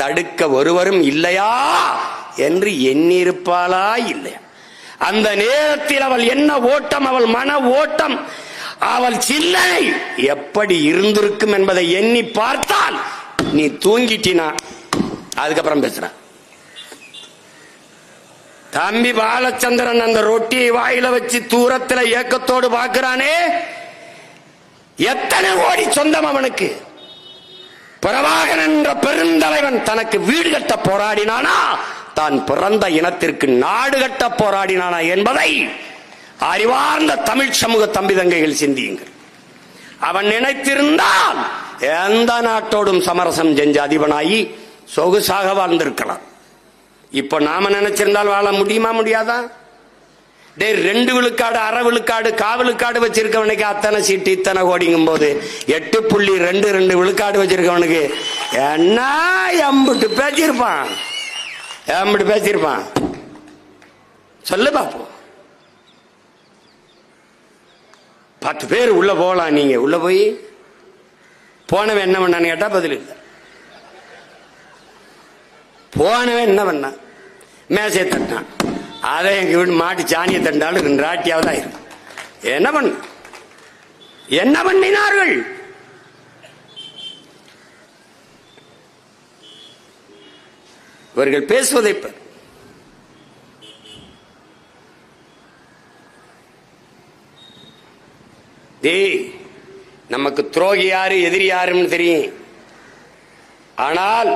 தடுக்க ஒருவரும் இல்லையா என்று எண்ணிருப்பாளா இல்லையா? அந்த நேரத்தில் அவள் என்ன ஓட்டம், அவள் மன ஓட்டம், அவள் சிந்தனை எப்படி இருந்திருக்கும் என்பதை எண்ணி பார்த்தால் நீ தூங்கிட்டினா அதுக்கப்புறம் பேசுற. தம்பி பாலச்சந்திரன் அந்த ரொட்டியை வாயில வச்சு தூரத்தில் ஏக்கத்தோடு பார்க்கிறானே, எத்தனை கோடி சொந்தம் அவனுக்கு. பிரபாகரன் என்ற பெருந்தலைவன் தனக்கு வீடு கட்ட போராடினானா, தான் பிறந்த இனத்திற்கு நாடு கட்ட போராடினானா என்பதை அறிவார்ந்த தமிழ் சமூக தம்பி தங்கைகள் சிந்தியுங்கள். அவன் நினைத்திருந்தால் எந்த நாட்டோடும் சமரசம் செஞ்ச அதிபனாகி சொகுசாக வாழ்ந்திருக்கலாம். இப்ப நாம நினைச்சிருந்தால் வாழ முடியுமா? முடியாதா? 2 விழுக்காடு, அரை விழுக்காடு, காவலுக்காடு வச்சிருக்கவனுக்கு அத்தனை சீட்டு இத்தனை கோடிங்கும் போது 8.22 விழுக்காடு வச்சிருக்கவனுக்கு என்ன எம்பிட்டு பேசியிருப்பான்? எம்பிட்டு பேசியிருப்பான் சொல்லு பாப்போம். 10 பேர் உள்ள போகலாம். நீங்க உள்ள போய் போனவன் என்ன பண்ணான்னு கேட்டா பதில் இல்லை. போனவன் என்ன பண்ண, மேசையை தட்டான். அதை எங்க வீடு மாட்டி சாணியை தண்டாலும் 2 ராட்டியாவது ஆயிரும். என்ன பண்ணினார்கள்? இவர்கள் பேசுவதை நமக்கு துரோகி யாரு எதிரி யாருன்னு தெரியும். ஆனால்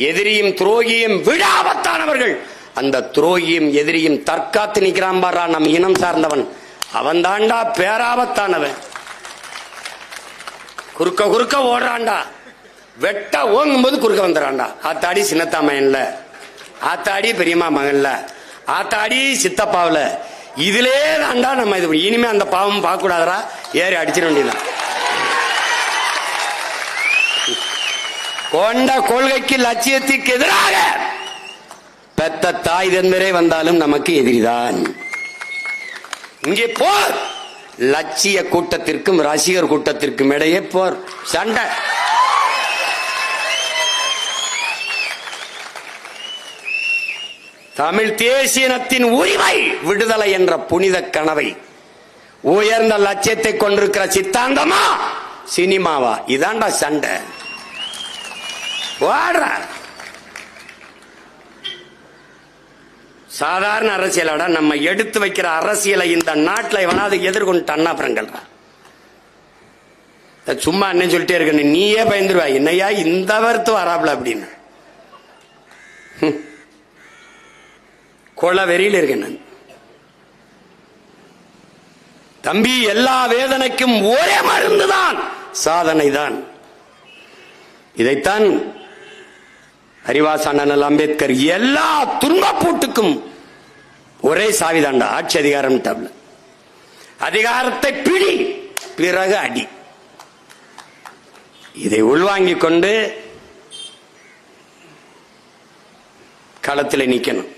எதிரியும் துரோகியும் விட ஆபத்தானவர்கள். அந்த துரோகியும் எதிரியும் தற்காத்து நிற்கிறான் பாரா, நம் இனம் சார்ந்தவன். அவன் தாண்டா பேராபத்தானவன். குறுக்க ஓடுறான்டா, வெட்ட ஓங்கும் போது குறுக்க வந்துறான்டா. ஆத்தாடி சின்னத்தாமையன்ல, ஆத்தாடி பெரியம்மா மகன்ல, ஆத்தாடி சித்தப்பாவில, இதிலே தாண்டா நம்ம இது. இனிமே அந்த பாவம் பார்க்க கூடாதரா, ஏறி அடிச்சிட வேண்டியதான். கொண்ட கொள்கைக்கு லட்சியத்துக்கு எதிராக பெத்த தாய் தந்தரே வந்தாலும் நமக்கு எதிரிதான். இங்கே போர், லட்சிய கூட்டத்திற்கும் ரசிகர் கூட்டத்திற்கும் இடையே போர், சண்டை. தமிழ் தேசியனத்தின் உரிமை விடுதலை என்ற புனித கனவை, உயர்ந்த லட்சியத்தை கொண்டிருக்கிற சித்தாந்தமா சினிமாவா? இதாண்டா சண்டை. சாதாரண அரசியலோட நம்ம எடுத்து வைக்கிற அரசியலை இந்த நாட்டில் எவனாவது எதிர்கொண்டு அப்புறங்கள் சும்மா என்ன சொல்லிட்டே இருக்க, நீயே பயந்துருவா. என்னையா இந்த வருத்து வராப்ல அப்படின்னு கொலை வெறியில் இருக்கேன் தம்பி. எல்லா வேதனைக்கும் ஒரே மருந்துதான் சாதனை தான். இதைத்தான் அறிவாச அண்ணல் அம்பேத்கர் எல்லா துன்பப்பூட்டுக்கும் ஒரே சாவிதாண்டா ஆட்சி அதிகாரம். அதிகாரத்தை பிடி, பிறகு அடி. இதை உள்வாங்கிக் கொண்டு களத்தில் நிக்கணும்.